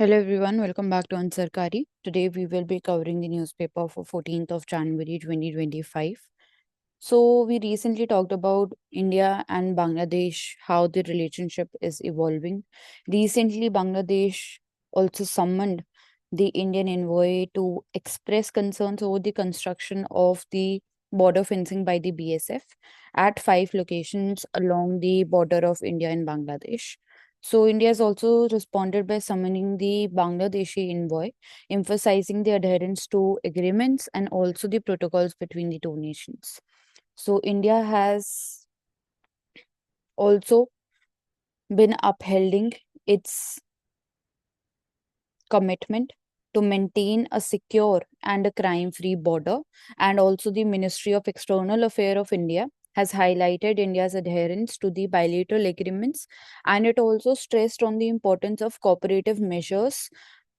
Hello everyone, welcome back to Ansarkari. Today we will be covering the newspaper for 14th of January 2025. So we recently talked about India and Bangladesh, how the relationship is evolving. Recently Bangladesh also summoned the Indian envoy to express concerns over the construction of the border fencing by the BSF at 5 locations along the border of India and Bangladesh. So India has also responded by summoning the Bangladeshi envoy, emphasizing the adherence to agreements and also the protocols between the two nations. So India has also been upholding its commitment to maintain a secure and a crime-free border, and also the Ministry of External Affairs of India has highlighted India's adherence to the bilateral agreements, and it also stressed on the importance of cooperative measures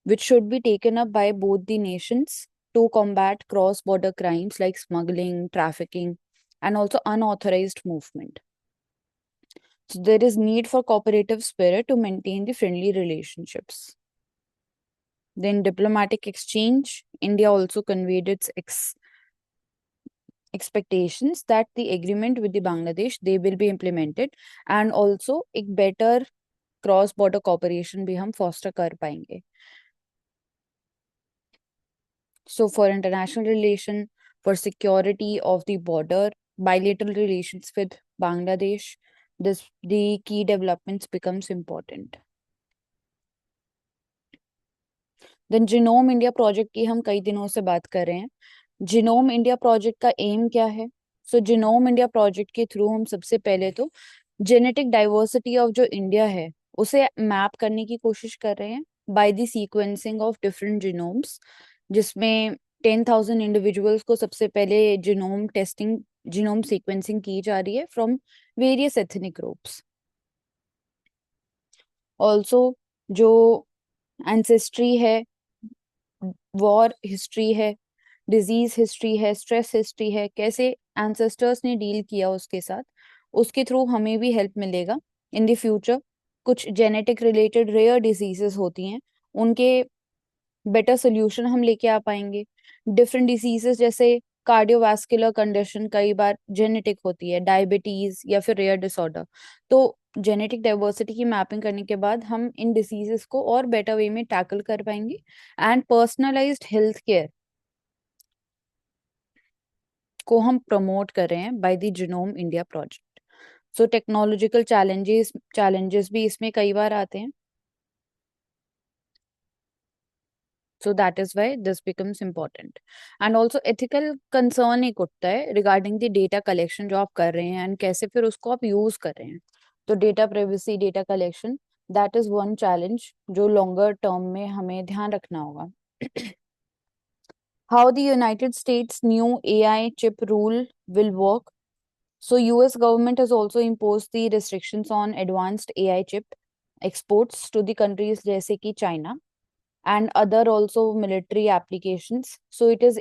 which should be taken up by both the nations to combat cross-border crimes like smuggling, trafficking, and also unauthorized movement. So there is need for cooperative spirit to maintain the friendly relationships. Then diplomatic exchange, India also conveyed its expectations that the agreement with the Bangladesh they will be implemented, and also एक better cross border corporation भी हम poster कर पाएंगे. So for international relation, for security of the border, bilateral relations with Bangladesh, the key developments becomes important. Then genome India project की हम कई दिनों से बात कर रहे हैं. जिनोम इंडिया प्रोजेक्ट का एम क्या है? सो जिनोम इंडिया प्रोजेक्ट के थ्रू हम सबसे पहले तो जेनेटिक डाइवर्सिटी ऑफ जो इंडिया है उसे मैप करने की कोशिश कर रहे हैं by the sequencing of different genomes, जिसमें 10,000 इंडिविजुअल्स को सबसे पहले जिनोम टेस्टिंग जिनोम सीक्वेंसिंग की जा रही है from various ethnic groups. Also जो एंसेस्ट्री है, वॉर हिस्ट्री है, डिजीज हिस्ट्री है, स्ट्रेस हिस्ट्री है, कैसे एंसेस्टर्स ने डील किया उसके साथ, उसके थ्रू हमें भी हेल्प मिलेगा इन द फ्यूचर. कुछ जेनेटिक रिलेटेड रेयर डिजीजेस होती हैं, उनके बेटर सोल्यूशन हम लेके आ पाएंगे. डिफरेंट डिजीजेस जैसे कार्डियोवास्कुलर कंडीशन कई बार जेनेटिक होती है, डायबिटीज या फिर रेयर डिसऑर्डर. तो जेनेटिक डाइवर्सिटी की मैपिंग करने के बाद हम इन डिसीजेस को और बेटर वे में टैकल कर पाएंगे. एंड पर्सनलाइज्ड हेल्थ केयर को हम प्रमोट कर रहे हैं by the genome India project. So technological challenges भी इसमें कई बार आते हैं. So that is why this becomes important. And also ethical concern एक उठता है regarding the data collection जो आप कर रहे हैं and कैसे फिर उसको आप use कर रहे हैं. तो data privacy, data collection, that is one challenge जो longer term में हमें ध्यान रखना होगा. How the United States new AI chip rule will work. So US government has also imposed the restrictions on advanced AI chip exports to the countries जैसे कि China and other also military applications. So it is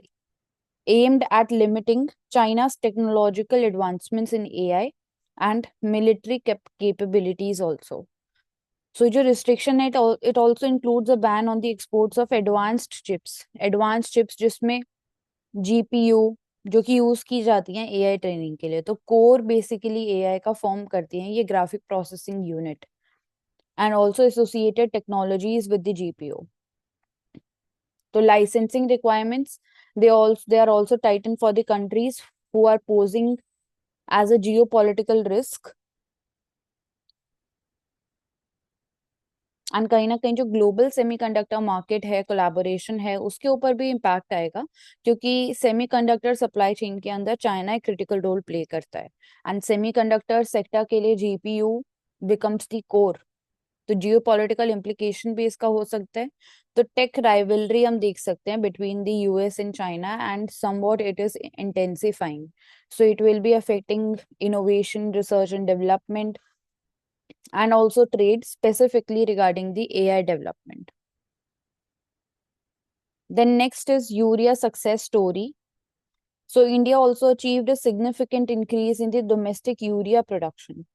aimed at limiting China's technological advancements in AI and military capabilities also. So जो restriction है, it also includes a ban on the exports of advanced chips जिसमें GPU जो कि use की जाती हैं AI training के लिए. तो कोर बेसिकली AI का फॉर्म करती हैं ये graphic processing unit and also associated technologies with the GPU. So licensing requirements, they are also tightened for the countries who are posing as a geopolitical risk. And कहीं ना कहीं जो global semiconductor market है, collaboration है, उसके ऊपर भी impact आएगा क्योंकि सेमीकंडक्टर सप्लाई चेन के अंदर चाइना एक क्रिटिकल रोल प्ले करता है एंड सेमीकंडक्टर सेक्टर के लिए GPU बिकम्स द कोर. तो जियोपॉलिटिकल इम्प्लीकेशन भी इसका हो सकता है. तो टेक राइवलरी हम देख सकते हैं between the US and China and somewhat it is intensifying. So it will be affecting innovation, research and development and also trade specifically regarding the AI development. Then next is urea success story. So India also achieved a significant increase in the domestic urea production.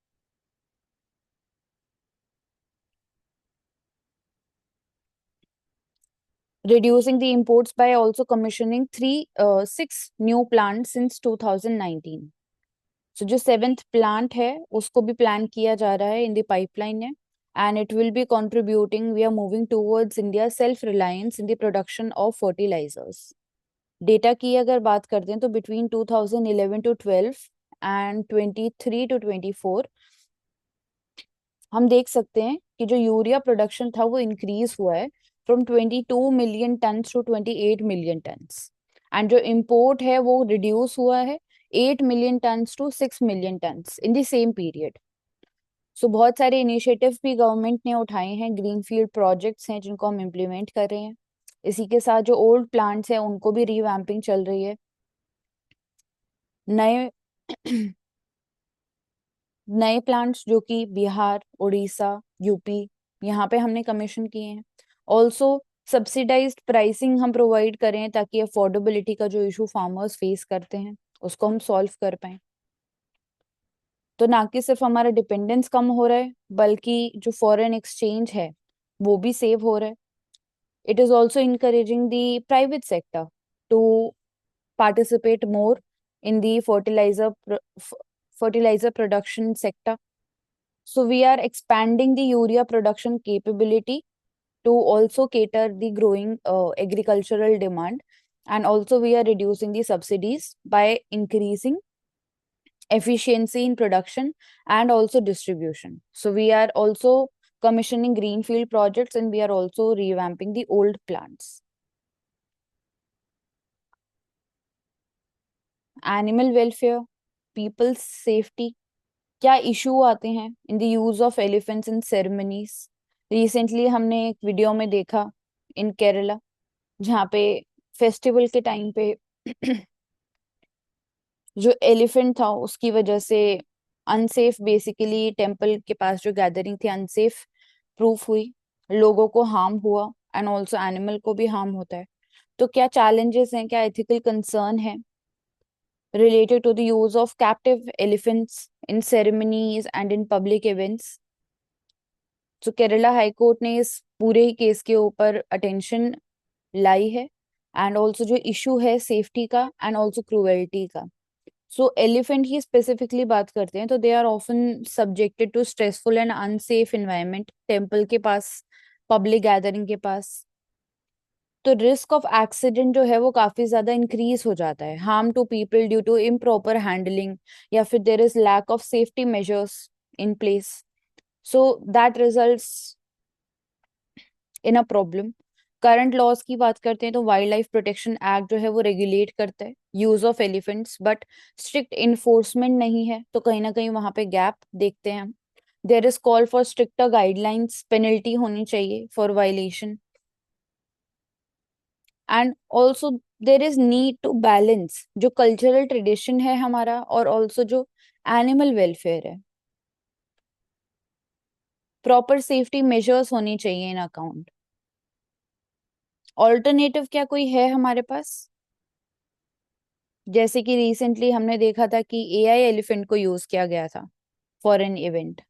reducing the imports by also commissioning 6 new plants since 2019. So जो 7th plant है उसको भी plan किया जा रहा है in the pipeline है, and it will be contributing, we are moving towards India's self-reliance in the production of fertilizers. Data की अगर बात करते हैं तो between 2011 to 12 and 23 to 24 हम देख सकते हैं कि जो यूरिया प्रोडक्शन था वो इंक्रीज हुआ है from 22 million tons to 28 million tons, and जो इम्पोर्ट है वो रिड्यूस हुआ है 8 million tons to 6 million tons in the same period. So बहुत सारे इनिशिएटिव भी गवर्नमेंट ने उठाए हैं, ग्रीनफील्ड प्रोजेक्ट्स हैं जिनको हम इम्प्लीमेंट कर रहे हैं. इसी के साथ जो ओल्ड प्लांट्स हैं उनको भी रिवैम्पिंग चल रही है. नए नए प्लांट्स जो कि बिहार, उड़ीसा, यूपी, यहाँ पे हमने कमीशन किए हैं. ऑल्सो सब्सिडाइज्ड प्राइसिंग हम प्रोवाइड करें ताकि अफोर्डेबिलिटी का जो इशू फार्मर्स फेस करते हैं उसको हम सॉल्व कर पाए. तो ना कि सिर्फ हमारा डिपेंडेंस कम हो रहा है बल्कि जो फॉरेन एक्सचेंज है वो भी सेव हो रहा है. It is also encouraging the private sector to participate more in the fertilizer production sector. So we are expanding the urea production capability to also cater the growing agricultural demand, and also we are reducing the subsidies by increasing efficiency in production and also distribution. So we are also commissioning greenfield projects and we are also revamping the old plants. Animal welfare, people's safety, क्या issue आते हैं in the use of elephants in ceremonies. Recently हमने एक video में देखा इन केरला जहाँ पे festival के टाइम पे जो एलिफेंट था उसकी वजह से अनसेफ, बेसिकली टेम्पल के पास जो गैदरिंग थी अनसेफ प्रूफ हुई, लोगों को हार्म हुआ एंड ऑल्सो एनिमल को भी हार्म होता है. तो क्या चैलेंजेस हैं, क्या एथिकल कंसर्न है related to the use of captive elephants in ceremonies and in public events? तो केरला हाई कोर्ट ने इस पूरे ही केस के ऊपर अटेंशन लाई है, एंड ऑल्सो जो इशू है सेफ्टी का एंड ऑल्सो क्रूएल्टी का. सो एलिफेंट ही स्पेसिफिकली बात करते हैं तो they are often subjected to stressful and unsafe environment, temple के पास, पब्लिक गैदरिंग के पास. तो रिस्क ऑफ एक्सीडेंट जो है वो काफी ज्यादा इंक्रीज हो जाता है. Harm to people due to improper handling, या फिर there is lack of safety measures in place, so that results in a problem. Current laws की बात करते हैं तो वाइल्ड लाइफ प्रोटेक्शन एक्ट जो है वो रेगुलेट करता है use of elephants, but strict enforcement नहीं है, तो कहीं ना कहीं वहां पे गैप देखते हैं हम. There is call for stricter guidelines, penalty होनी चाहिए for violation, and also there is need to balance जो कल्चरल ट्रेडिशन है हमारा और ऑल्सो जो एनिमल वेलफेयर है. प्रॉपर सेफ्टी मेजर्स होनी चाहिए इन अकाउंट. ऑल्टरनेटिव क्या कोई है हमारे पास? जैसे कि रिसेंटली हमने देखा था कि एआई एलिफेंट को यूज किया गया था फॉर एन इवेंट.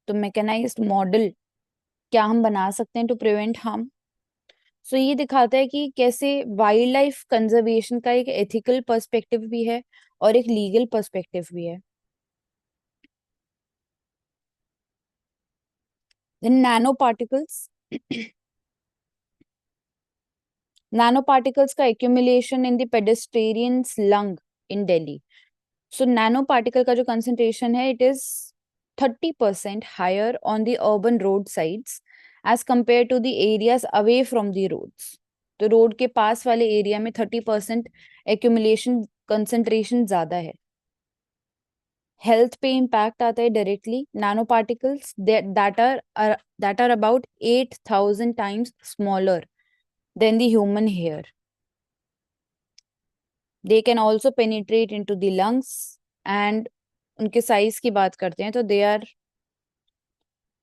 तो मैकेनाइज्ड मॉडल क्या हम बना सकते हैं टू प्रिवेंट हार्म? सो ये दिखाता है कि कैसे वाइल्ड लाइफ कंजर्वेशन का एक एथिकल पर्सपेक्टिव भी है और एक लीगल पर्सपेक्टिव भी है. Then nano particles. Nano particles का accumulation in the pedestrians lung in Delhi. So nano particle का जो कंसेंट्रेशन है it is 30% higher on the urban road sides as compare to the areas away from the roads. तो road के पास वाले area में 30% accumulation concentration ज्यादा है. हेल्थ पे इम्पैक्ट आता है directly. Nano particles that are about 8,000 times smaller than the human hair. They can also penetrate into the lungs, and उनके साइज की बात करते हैं तो they are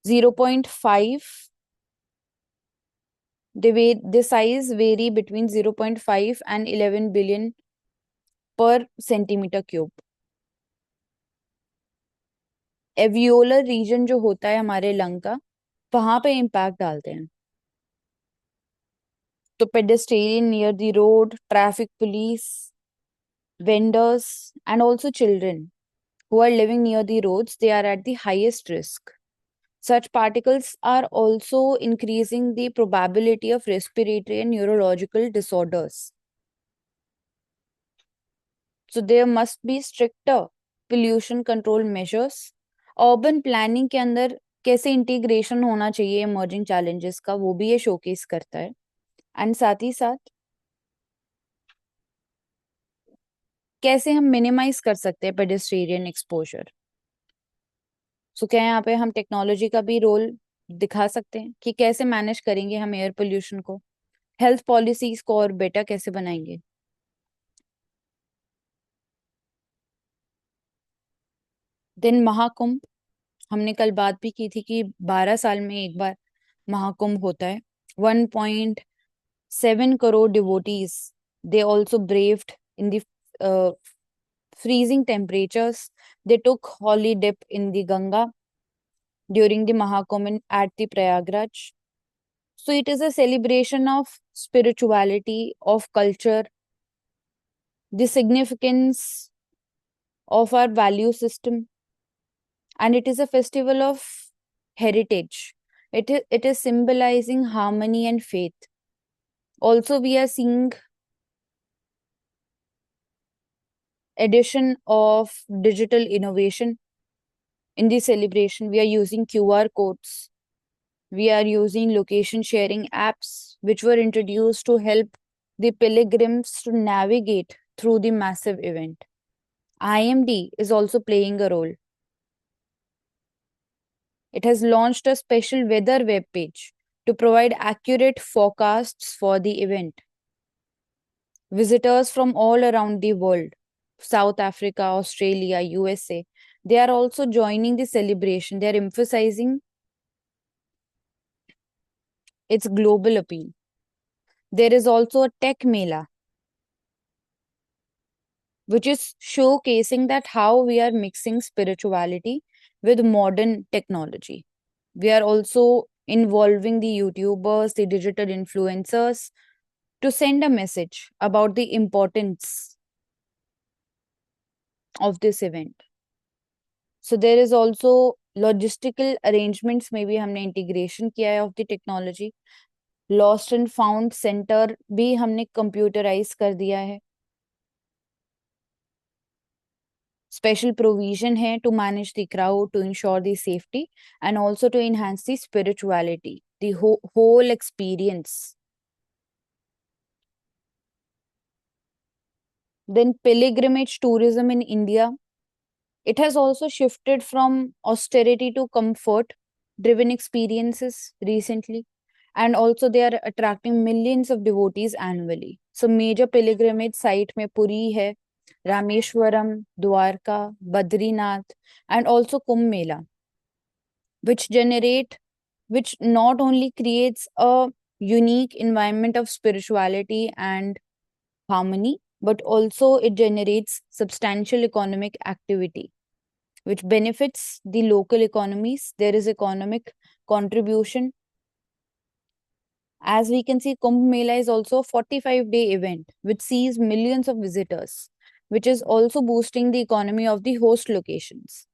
0.5, the size vary between 0.5 and 11 billion per centimeter cube. Alveolar region जो होता है हमारे लंग का वहां पे इम्पैक्ट डालते हैं. So pedestrian near the road, traffic police, vendors, and also children who are living near the roads, they are at the highest risk. Such particles are also increasing the probability of respiratory and neurological disorders. So there must be stricter pollution control measures. Urban planning के अंदर कैसे integration होना चाहिए emerging challenges का, वो भी ये showcase करता है. एंड साथ ही साथ कैसे हम मिनिमाइज कर सकते हैं पेडेस्ट्रियन एक्सपोजर. सो क्या यहाँ पे हम टेक्नोलॉजी का भी रोल दिखा सकते हैं कि कैसे मैनेज करेंगे हम एयर पोल्यूशन को, हेल्थ पॉलिसीज को और बेटर कैसे बनाएंगे. देन महाकुंभ, हमने कल बात भी की थी कि 12 साल में एक बार महाकुंभ होता है. 1.7 crore devotees, they also braved in the freezing temperatures. They took holy dip in the Ganga during the Mahakumbh at the Prayagraj. So it is a celebration of spirituality, of culture, the significance of our value system, and it is a festival of heritage. It is symbolizing harmony and faith. Also, we are seeing addition of digital innovation in the celebration. We are using QR codes. We are using location sharing apps, which were introduced to help the pilgrims to navigate through the massive event. IMD is also playing a role. It has launched a special weather web page to provide accurate forecasts for the event. Visitors from all around the world, South Africa, Australia, USA, they are also joining the celebration. They are emphasizing its global appeal. There is also a tech mela, which is showcasing that how we are mixing spirituality with modern technology. We are also involving the YouTubers, the digital influencers to send a message about the importance of this event. So there is also logistical arrangements में भी हमने integration किया है of the technology. Lost and found center भी हमने computerize कर दिया है. Special provision है to manage the crowd, to ensure the safety, and also to enhance the spirituality, the whole experience. Then pilgrimage tourism in India, it has also shifted from austerity to comfort driven experiences recently, and also they are attracting millions of devotees annually. So major pilgrimage site में पुरी है, Rameshwaram, Dwarka, Badrinath, and also Kumbh Mela, which not only creates a unique environment of spirituality and harmony, but also it generates substantial economic activity, which benefits the local economies. There is economic contribution. As we can see, Kumbh Mela is also a 45-day event which sees millions of visitors, which is also boosting the economy of the host locations.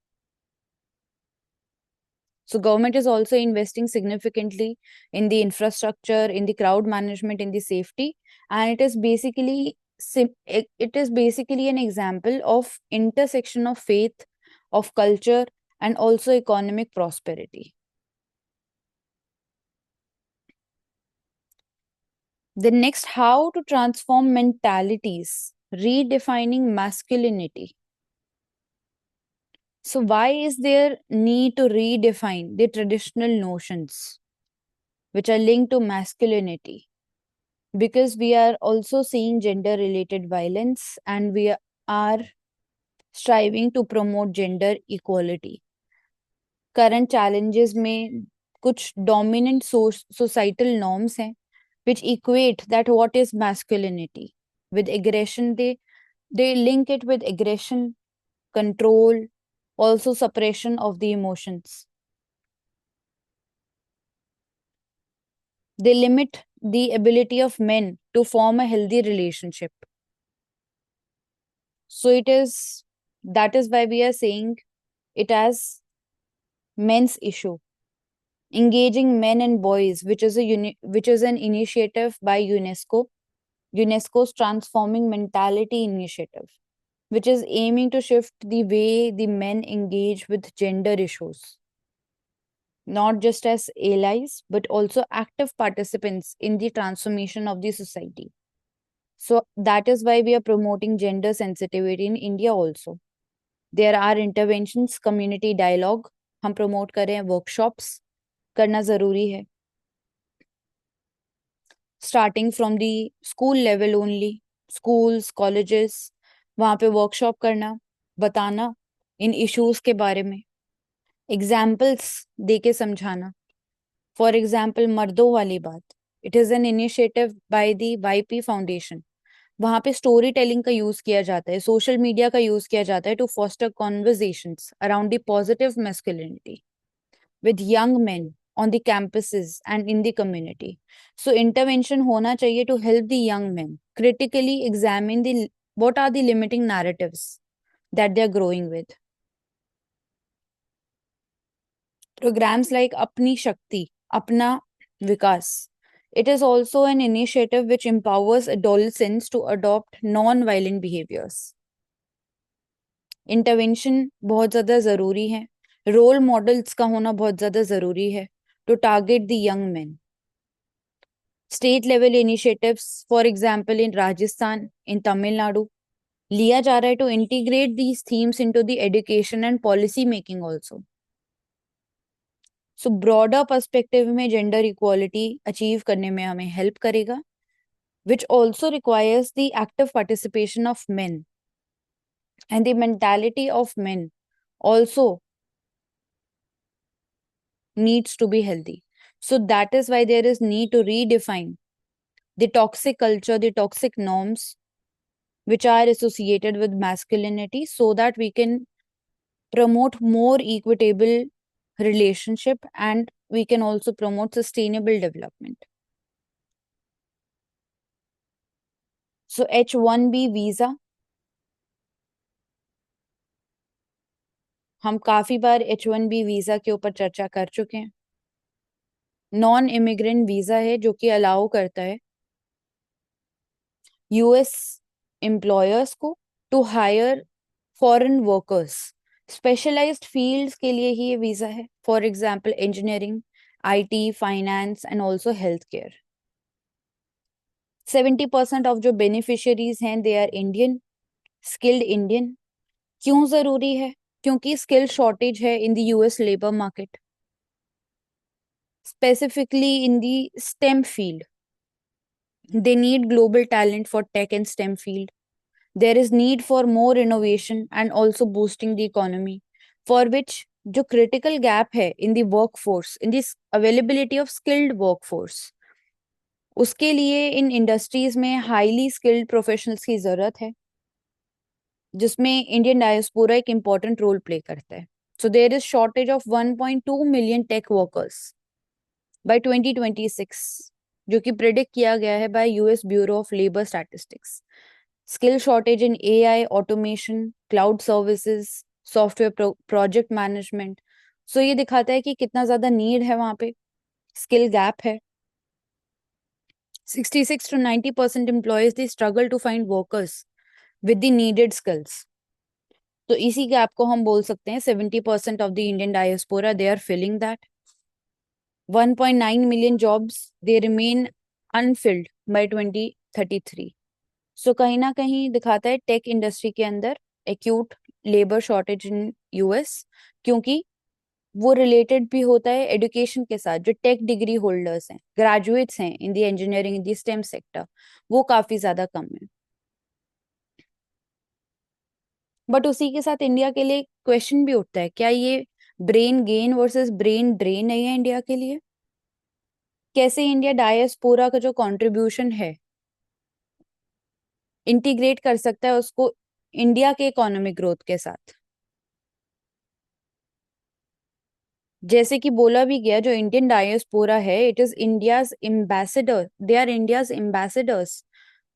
So government is also investing significantly in the infrastructure, in the crowd management, in the safety, and it is basically an example of intersection of faith, of culture, and also economic prosperity. The next, how to transform mentalities, redefining masculinity. So why is there need to redefine the traditional notions which are linked to masculinity? Because we are also seeing gender related violence and we are striving to promote gender equality. Current challenges में कुछ dominant societal norms हैं which equate that what is masculinity with aggression. They link it with aggression, control, also suppression of the emotions. They limit the ability of men to form a healthy relationship. So that is why we are saying it as men's issue. Engaging men and boys, which is an initiative by UNESCO's Transforming Mentality Initiative, which is aiming to shift the way the men engage with gender issues, not just as allies, but also active participants in the transformation of the society. So that is why we are promoting gender sensitivity in India also. There are interventions, community dialogue, हम promote कर रहे हैं, workshops करना जरूरी है. Starting from the school level only, schools, colleges, वहाँ पे workshop करना, बताना इन issues के बारे में, examples दे के समझाना. For example, मर्दों वाली बात, it is an initiative by the YP Foundation. वहाँ पे स्टोरी टेलिंग का यूज किया जाता है, सोशल मीडिया का यूज किया जाता है to foster conversations around the positive masculinity with young men on the campuses and in the community. So intervention होना चाहिए to help the young men critically examine the what are the limiting narratives that they are growing with. Programs like Apni Shakti, Apna Vikas. It is also an initiative which empowers adolescents to adopt non-violent behaviors. Intervention बहुत ज़्यादा ज़रूरी है, role models का होना बहुत ज़्यादा ज़रूरी है to target the young man. State level initiatives for example in Rajasthan, in Tamil Nadu लिया जा रहा है to integrate these themes into the education and policy making also. So broader perspective में जेंडर इक्वालिटी अचीव करने में हमें हेल्प करेगा, which also requires the active participation of men, and the mentality of men also needs to be healthy. So that is why there is need to redefine the toxic culture, the toxic norms which are associated with masculinity, so that we can promote more equitable relationship, and we can also promote sustainable development. So H1B visa, हम काफी बार H1B visa के ऊपर चर्चा कर चुके हैं. Non immigrant visa है जो कि अलाउ करता है यूएस एम्प्लॉयर्स को to hire foreign workers. Specialised fields के लिए ही ये वीजा है, for example engineering, IT, finance and also health care. 70% of जो बेनिफिशियरीज हैं they are Indian, skilled Indian. क्यों जरूरी है? क्योंकि स्किल शॉर्टेज है in the US labour market, specifically in the STEM field. They need global talent for tech and STEM field. There is need for more innovation and also boosting the economy, for which जो critical gap है in the workforce, in this availability of skilled workforce, उसके लिए इन industries में highly skilled professionals की जरूरत है, जिसमें इंडियन डायस्पोरा एक इम्पॉर्टेंट रोल प्ले करता है. So there is shortage of 1.2 million tech workers by 2026, जो कि प्रिडिक्ट किया गया है by US bureau of labour statistics. Skill shortage in AI, automation, cloud services, software project management. So ये दिखाता है कि कितना ज्यादा नीड है, वहां पे स्किल गैप है. 66 to 90% employees they struggle to find workers with the needed skills. तो इसी गैप को हम बोल सकते हैं 70% of the Indian diaspora they are filling that. 1.9 million jobs they remain unfilled by 2033. सो कहीं ना कहीं दिखाता है टेक इंडस्ट्री के अंदर acute labour shortage in US, क्योंकि वो रिलेटेड भी होता है एजुकेशन के साथ. जो टेक डिग्री होल्डर्स हैं, ग्रेजुएट्स हैं इन दी इंजीनियरिंग, इन दी स्टेम सेक्टर, वो काफी ज्यादा कम है. बट उसी के साथ इंडिया के लिए क्वेश्चन भी उठता है, क्या ये brain gain versus brain drain नहीं है इंडिया के लिए? कैसे इंडिया डायस्पोरा का जो कंट्रीब्यूशन है इंटीग्रेट कर सकता है उसको इंडिया के इकोनॉमिक ग्रोथ के साथ? जैसे कि बोला भी गया, जो इंडियन डायस्पोरा है, it is India's ambassador, they are India's ambassadors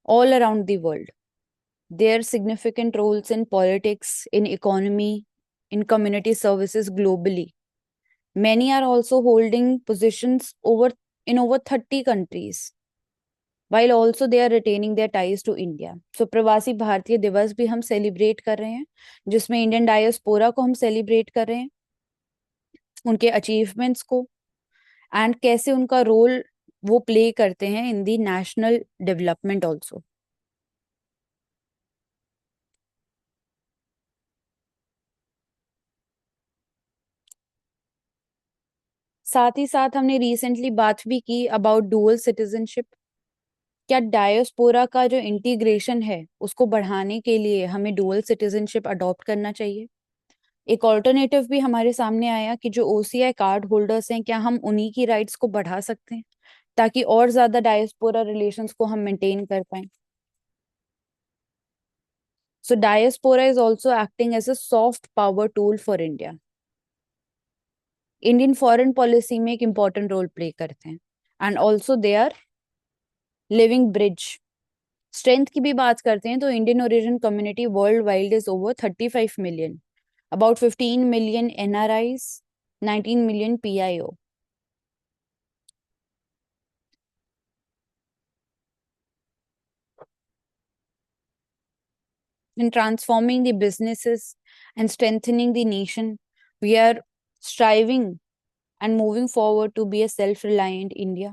all around the world. Their significant roles in politics, in economy, in community services globally. Many are also holding positions over 30 countries, while also they are retaining their ties to India. So प्रवासी भारतीय दिवस भी हम celebrate कर रहे हैं, जिसमें Indian diaspora को हम सेलिब्रेट कर रहे हैं, उनके अचीवमेंट्स को, एंड कैसे उनका रोल वो प्ले करते हैं इन दी नेशनल डेवलपमेंट ऑल्सो। साथ ही साथ हमने रिसेंटली बात भी की अबाउट डुअल सिटीजनशिप। क्या डायस्पोरा का जो इंटीग्रेशन है उसको बढ़ाने के लिए हमें डुअल सिटीजनशिप अडॉप्ट करना चाहिए। एक ऑल्टरनेटिव भी हमारे सामने आया कि जो ओसीआई कार्ड होल्डर्स हैं, क्या हम उन्हीं की राइट्स को बढ़ा सकते हैं ताकि और ज्यादा डायस्पोरा रिलेशंस को हम मेंटेन कर पाए। So diaspora is also acting as a soft power tool for India. Indian foreign policy में एक इंपॉर्टेंट रोल प्ले करते हैं, and also they are living bridge. Strength की भी बात करते हैं तो Indian origin community world wide is over 35 million, about 15 million NRIs, 19 million PIO. In transforming the businesses and strengthening the nation, we are striving and moving forward to be a self-reliant India.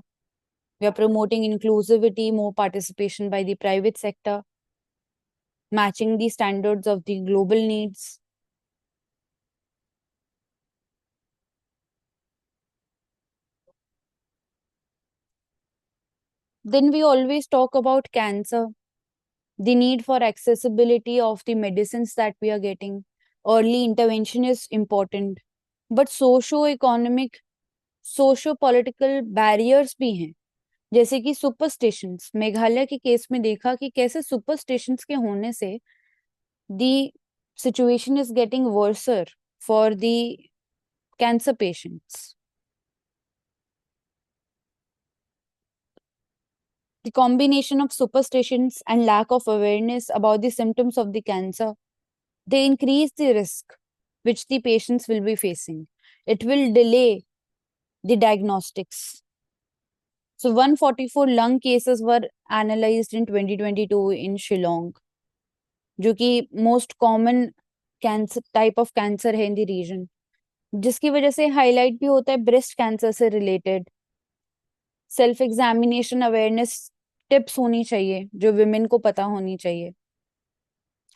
We are promoting inclusivity, more participation by the private sector, matching the standards of the global needs. Then we always talk about cancer, the need for accessibility of the medicines that we are getting. Early intervention is important, but socio-economic, socio-political barriers भी हैं, जैसे कि superstitions. Meghalaya के case में देखा कि कैसे superstitions के होने से the situation is getting वर्सर for the cancer patients. The combination of superstitions and lack of awareness about the symptoms of the cancer, they increase the risk which the patients will be facing. It will delay the diagnostics. So 144 lung cases were analyzed in 2022 in Shillong, जो कि most common cancer type of cancer है in the reason, जिसकी वजह से highlight भी होता है breast cancer से related. Self examination awareness tips होनी चाहिए जो विमेन को पता होनी चाहिए।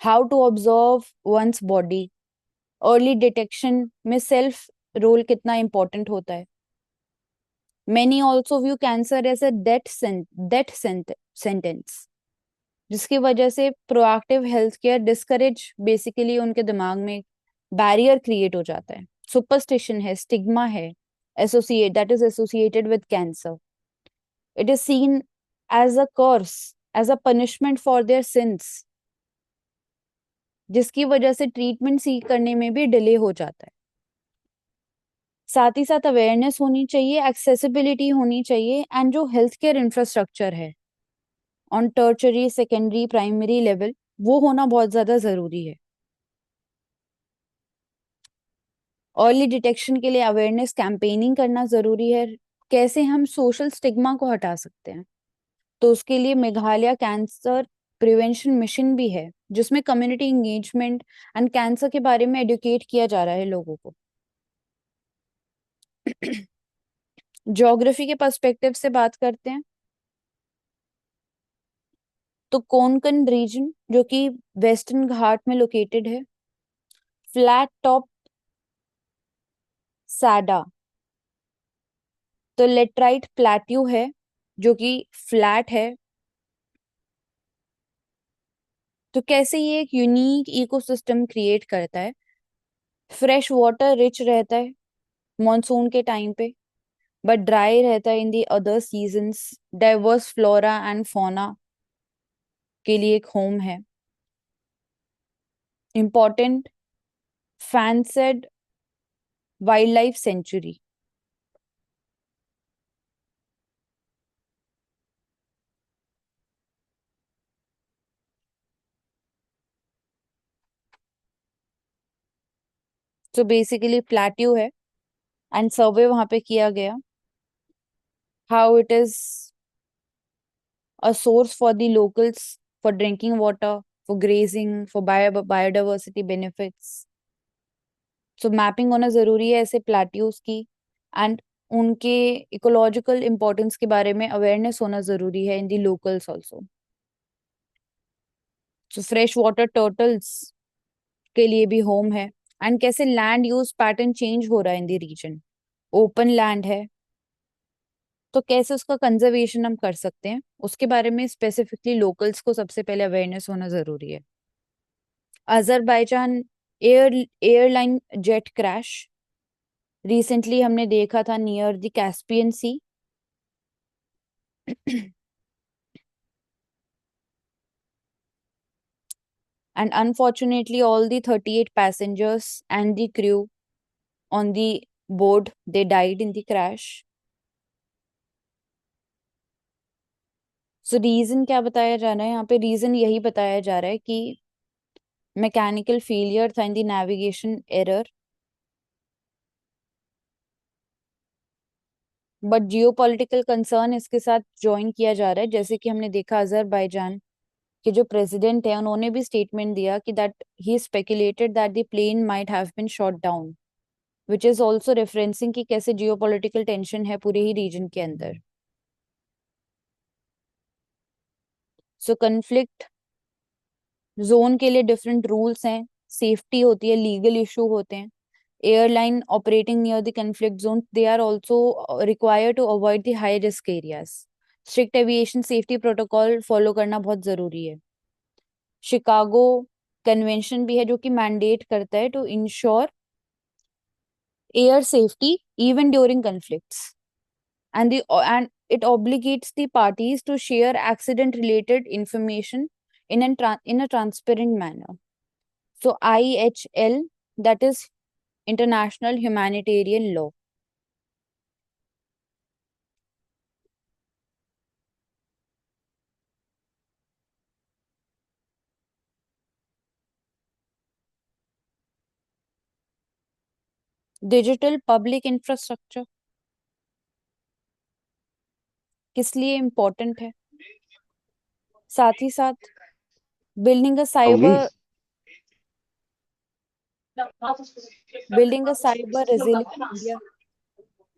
How to observe one's body, early detection में सेल्फ रोल कितना इंपॉर्टेंट होता है। Many also view cancer as a death sentence, जिसकी वजह से proactive health care discourage, basically उनके दिमाग में बैरियर क्रिएट हो जाता है। सुपरस्टिशन है, स्टिग्मा है, associate that is associated with cancer. It is seen as a curse, as a punishment for their sins, जिसकी वजह से ट्रीटमेंट सीख करने में भी डिले हो जाता है। साथ ही साथ अवेयरनेस होनी चाहिए, एक्सेसिबिलिटी होनी चाहिए, एंड जो हेल्थ केयर इंफ्रास्ट्रक्चर है on tertiary, secondary, primary level, वो होना बहुत ज्यादा जरूरी है। अर्ली डिटेक्शन के लिए अवेयरनेस कैंपेनिंग करना जरूरी है। कैसे हम सोशल स्टिग्मा को हटा सकते हैं, तो उसके लिए मेघालय कैंसर प्रिवेंशन मिशन भी है, जिसमें कम्युनिटी इंगेजमेंट एंड कैंसर के बारे में एडुकेट किया जा रहा है लोगों को। ज्योग्राफी के पर्सपेक्टिव से बात करते हैं तो कोंकण रीजन, जो कि वेस्टर्न घाट में लोकेटेड है, फ्लैट टॉप सैडा, तो लेटराइट प्लेट्यू है जो कि फ्लैट है। तो कैसे ये एक यूनिक इकोसिस्टम क्रिएट करता है। फ्रेश वाटर रिच रहता है मॉनसून के टाइम पे, बट ड्राई रहता है in the other seasons. Diverse flora and fauna के लिए एक होम है। Important fenced wild life sanctuary. तो बेसिकली प्लेट्यू है एंड सर्वे वहां पे किया गया, how it is a source for the locals for drinking water, for grazing, for biodiversity benefits. So mapping होना जरूरी है ऐसे प्लेट्यूज की, एंड उनके इकोलॉजिकल इंपॉर्टेंस के बारे में अवेयरनेस होना जरूरी है in the locals also. So fresh water turtles के लिए भी होम है, एंड कैसे लैंड यूज पैटर्न चेंज हो रहा है in the reason. Open land है तो कैसे उसका कंजर्वेशन हम कर सकते हैं, उसके बारे में स्पेसिफिकली लोकल्स को सबसे पहले अवेयरनेस होना जरूरी है। Azerbaijan airline jet crash recently हमने देखा था near the Caspian sea. And unfortunately all the 38 passengers and the crew on the board, they died in the crash. So reason क्या बताया जा रहा है यहाँ पे? रीजन यही बताया जा रहा है कि मैकेनिकल फेलियर था in the navigation error, but geopolitical concern इसके साथ ज्वाइन किया जा रहा है। जैसे कि हमने देखा अजरबैजान के जो प्रेसिडेंट है उन्होंने भी स्टेटमेंट दिया कि that he speculated that the plane might have been shot down, which is also referencing कि कैसे जियोपॉलिटिकल टेंशन है पूरे ही रीजन के अंदर। सो कन्फ्लिक्ट जोन के लिए डिफरेंट रूल्स हैं, सेफ्टी होती है, लीगल इशू होते हैं। Airline operating near the conflict zone, they are also required to avoid the high risk areas. Strict aviation safety protocol follow करना बहुत जरूरी है। शिकागो कन्वेंशन भी है जो कि मैंडेट करता है to ensure air safety even during conflicts, and it obligates the parties to share accident related information in a transparent manner. So IHL, that is international humanitarian law. Digital public infrastructure किस लिए important है? साथ ही साथ building a cyber resilient India,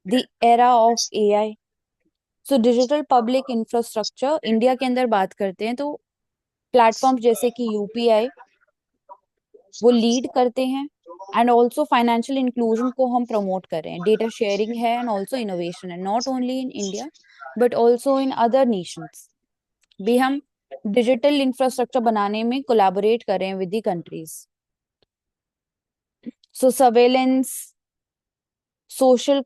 the era of AI. So digital public infrastructure India के अंदर बात करते हैं तो प्लेटफॉर्म जैसे कि यूपीआई वो लीड करते हैं, एंड ऑल्सो फाइनेंशियल इंक्लूजन को हम प्रमोट कर रहे हैं। डेटा शेयरिंग है एंड ऑल्सो इनोवेशन है, not only in India but also in other Nations भी हम डिजिटल इंफ्रास्ट्रक्चर बनाने में कोलैबोरेट कर रहे हैं with the countries. So surveillance, social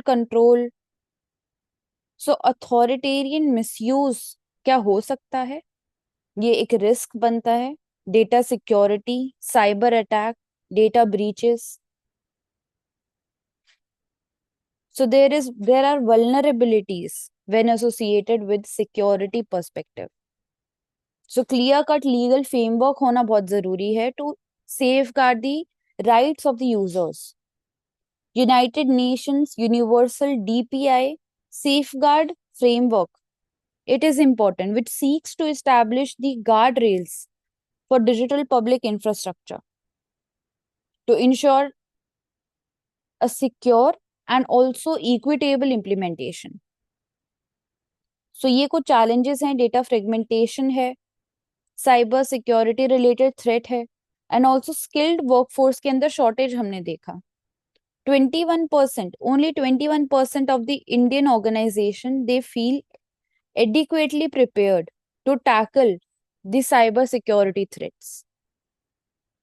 control, so authoritarian misuse क्या हो सकता है, ये एक रिस्क बनता है। Data security, cyber attack, data breaches. So there are vulnerabilities when associated with security perspective. So clear cut legal framework होना बहुत जरूरी है to safeguard the rights of the users. United Nations Universal DPI safeguard framework, it is important, which seeks to establish the guardrails for digital public infrastructure to ensure a secure and also equitable implementation. सो ये कुछ challenges हैं, data fragmentation है, cyber security related threat है, and also skilled workforce के अंदर shortage हमने देखा। 21%, only 21% of the Indian organisation they feel adequately prepared to tackle the cyber security threats.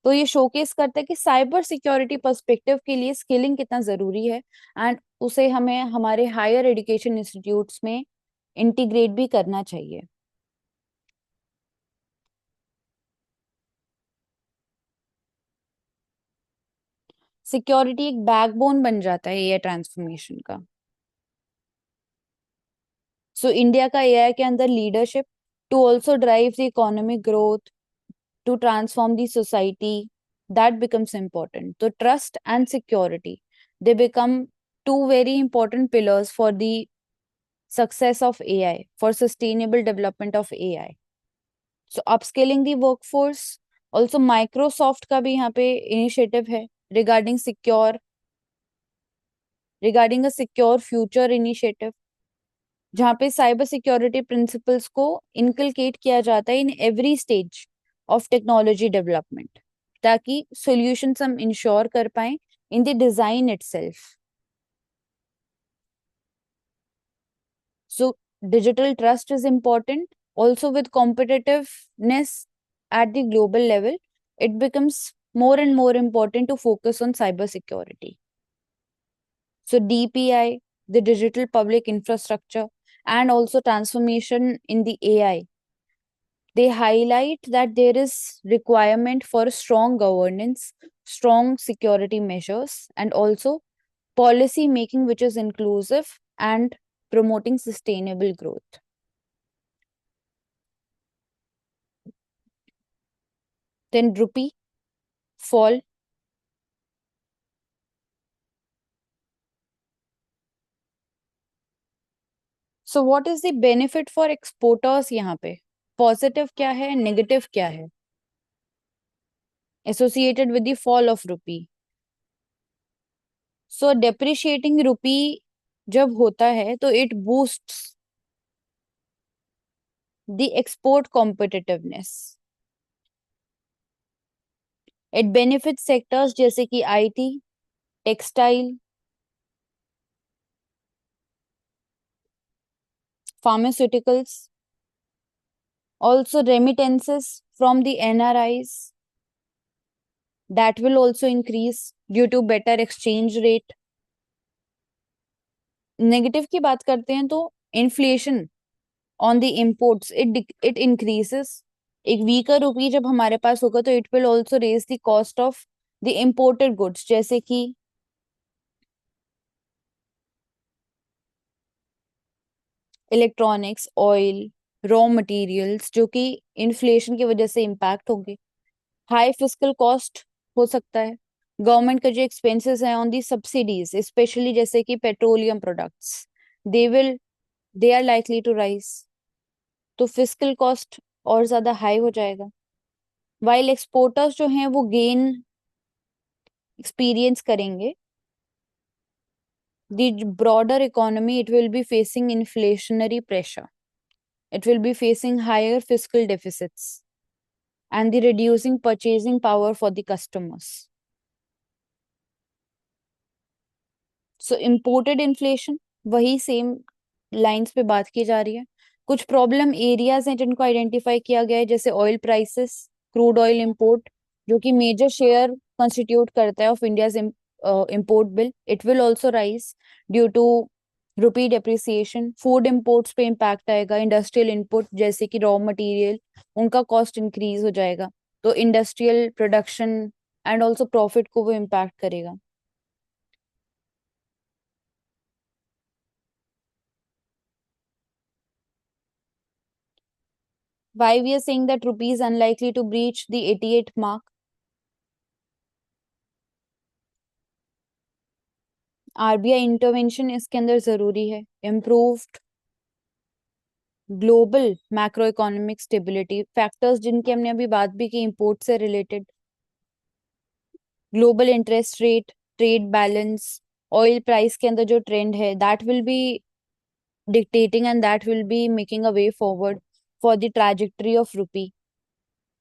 तो ये शोकेस करता है कि साइबर सिक्योरिटी पर्सपेक्टिव के लिए स्किलिंग कितना जरूरी है, एंड उसे हमें हमारे हायर एजुकेशन इंस्टीट्यूट्स में इंटीग्रेट भी करना चाहिए। सिक्योरिटी एक बैकबोन बन जाता है एआई ट्रांसफॉर्मेशन का। सो इंडिया का एआई के अंदर leadership to also drive the economic growth, to transform the society, that becomes important. So trust and security, they become two very important pillars for the success of AI, for sustainable development of AI. So upscaling the workforce, also Microsoft का भी यहाँ पे initiative है regarding a secure future initiative, जहाँ पे cyber security principles को inculcate किया जाता है in every stage of technology development, ताकि सॉल्यूशंस हम इंश्योर कर पाए in the design itself. So digital trust is important also with competitiveness at the global level. It becomes more and more important to focus on cyber security. So DPI, the digital public infrastructure, and also transformation in the AI, they highlight that there is requirement for strong governance, strong security measures, and also policy making which is inclusive and promoting sustainable growth. Then rupee fall. So what is the benefit for exporters यहाँ पे? Positive क्या है, negative क्या है associated with the fall of rupee? So depreciating rupee जब होता है तो it boosts the export competitiveness. It benefits sectors जैसे कि IT, textile, pharmaceuticals, also remittances from the NRIs, that will also increase due to better exchange rate. Negative की बात करते हैं तो inflation on the imports it increases. एक weaker rupee जब हमारे पास होगा तो it will also raise the cost of the imported goods, जैसे कि इलेक्ट्रॉनिक्स, ऑयल, रॉ मटेरियल्स, जो कि इन्फ्लेशन की वजह से इम्पैक्ट होंगे। हाई फिजिकल कॉस्ट हो सकता है। गवर्नमेंट का जो एक्सपेंसेस है ऑन दी सब्सिडीज, स्पेशली जैसे कि petroleum products, they will they are likely to rise, तो फिजिकल कॉस्ट और ज्यादा हाई हो जाएगा। वाइल एक्सपोर्टर्स जो हैं वो गेन एक्सपीरियंस करेंगे, the broader economy, it will be facing inflationary pressure, it will be facing higher fiscal deficits and the reducing purchasing power for the customers. So imported inflation, वही same lines पे बात की जा रही है। कुछ problem areas हैं जिनको आइडेंटिफाई किया गया है, जैसे oil prices, crude oil import, जो कि मेजर शेयर कंस्टिट्यूट करता है of India's import bill, it will also rise due to rupee depreciation. Food imports पे इम्पैक्ट आएगा, इंडस्ट्रियल इनपुट जैसे कि रॉ मटेरियल, उनका कॉस्ट इंक्रीज हो जाएगा, तो industrial production and also profit को वो इम्पैक्ट करेगा। Why we are saying that rupee is unlikely to breach the 88 mark? RBI intervention इसके अंदर जरूरी है। Improved global macro economic stability, factors जिनकी हमने अभी बात भी की इंपोर्ट से related, global interest rate, trade balance, oil price के अंदर जो ट्रेंड है, that will be dictating and that will be making a way forward for the trajectory of rupee.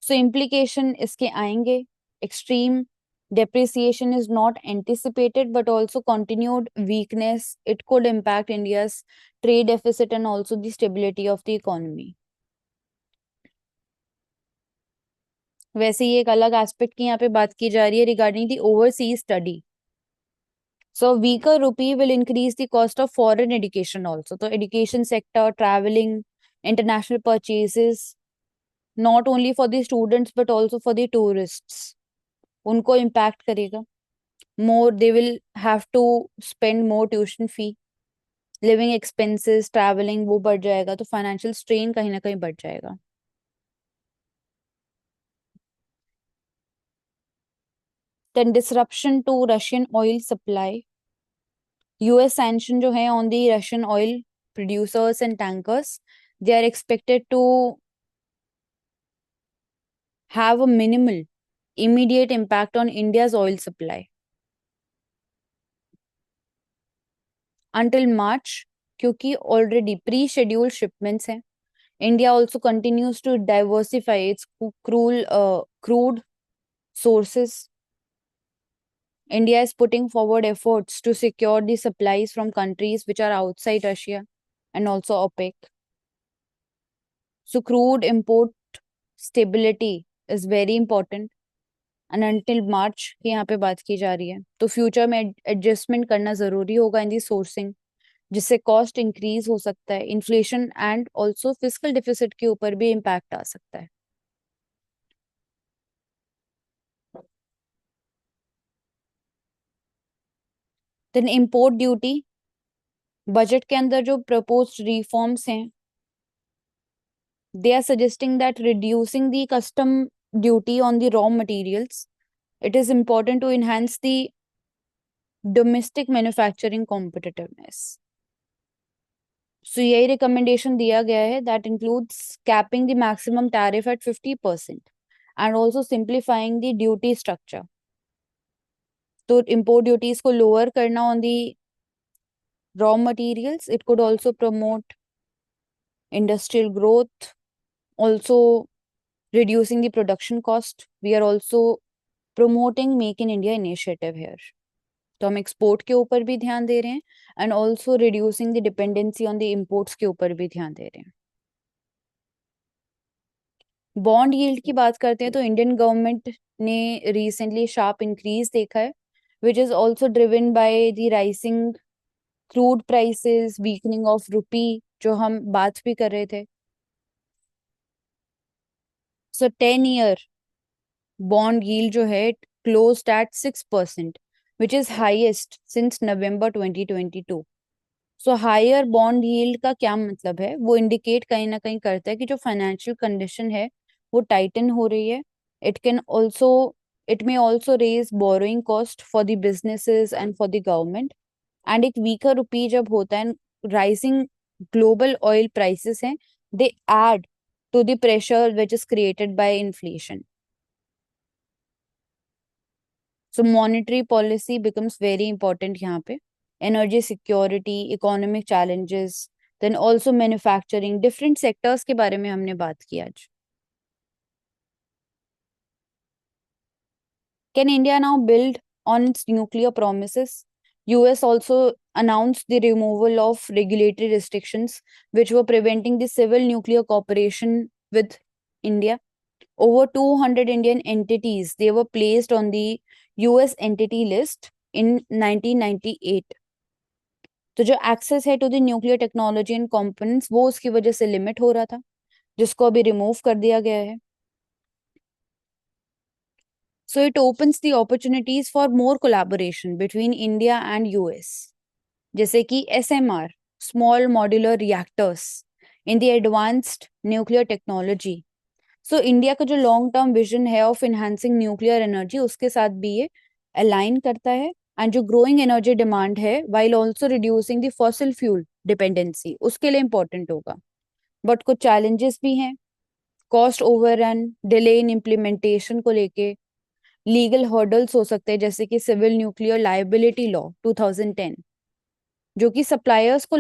So implication इसके आएंगे। Extreme depreciation is not anticipated, but also continued weakness, it could impact India's trade deficit and also the stability of the economy. वैसे ही एक अलग aspect की यहाँ पे बात की जा रही है regarding the overseas study. So weaker rupee will increase the cost of foreign education also, तो education sector, travelling, international purchases, not only for the students but also for the tourists, उनको इम्पैक्ट करेगा। more they will have to spend more tuition fee, living expenses, travelling वो बढ़ जाएगा, तो financial strain कहीं ना कहीं बढ़ जाएगा. Then disruption to Russian oil supply. US sanction जो है on the Russian oil producers and tankers, they are expected to have a minimal immediate impact on India's oil supply until March, क्योंकि already pre-scheduled shipments हैं. India also continues to diversify its crude sources. India is putting forward efforts to secure the supplies from countries which are outside Russia and also OPEC. So crude import stability is very important. And until March की यहाँ पे बात की जा रही है, तो future में एडजस्टमेंट करना जरूरी होगा इन दी सोर्सिंग, जिससे कॉस्ट इंक्रीज हो सकता है, inflation and also physical deficit के ऊपर भी इम्पैक्ट आ सकता है. देन इम्पोर्ट ड्यूटी, बजट के अंदर जो प्रपोज्ड रिफॉर्म्स हैं, they are suggesting that reducing the custom duty on the raw materials, it is important to enhance the domestic manufacturing competitiveness. So यही रिकमेंडेशन दिया गया है, that includes capping the maximum tariff at 50% and also simplifying the duty structure. तो import duties को lower करना on the raw materials, it could also promote industrial growth, also reducing the production cost. We are also promoting Make in India initiative here. तो हम export के ऊपर भी ध्यान दे रहे हैं and also reducing the dependency on the imports के ऊपर भी ध्यान दे रहे हैं. बॉन्ड यील्ड की बात करते हैं तो इंडियन गवर्नमेंट ने रिसेंटली शार्प इंक्रीज देखा है, विच is also driven by the rising crude prices, weakening of rupee, जो हम बात भी कर रहे थे. सो 10 year बॉन्ड यील्ड जो है closed at 6%, which is highest since November 2022. So higher bond yield का क्या मतलब है, वो इंडिकेट कहीं ना कहीं करता है कि जो फाइनेंशियल कंडीशन है वो टाइटन हो रही है. It can also it may also raise borrowing cost for the businesses and for the government. And एक वीकर रुपी जब होता है, राइजिंग ग्लोबल ऑयल प्राइसेस हैं, they add to the pressure which is created by inflation. So monetary policy becomes very important यहाँ पे. Energy security, economic challenges, then also manufacturing, different sectors के बारे में हमने बात की आज. Can India now build on it's nuclear promises? US also announced the removal of regulatory restrictions which were preventing the civil nuclear cooperation with India. Over 200 Indian entities, they were placed on the US entity list in 1998. तो जो access है to the nuclear technology and components, वो उसकी वजह से limit हो रहा था, जिसको अभी रिमूव कर दिया गया है. So it opens the opportunities for more collaboration between India and US, जैसे कि SMR, small modular reactors, in the advanced nuclear technology. So India का जो लॉन्ग टर्म विजन है ऑफ इनहांसिंग न्यूक्लियर एनर्जी, उसके साथ भी ये अलाइन करता है. एंड जो ग्रोइंग एनर्जी डिमांड है while also reducing the fossil fuel dependency, उसके लिए इंपॉर्टेंट होगा. बट कुछ चैलेंजेस भी हैं, cost overrun, delay in implementation को लेके, लीगल हर्डल्स हो सकते हैं, जैसे कि सिविल न्यूक्लियर लायबिलिटी लॉ 2010, जो कि सप्लायर्स को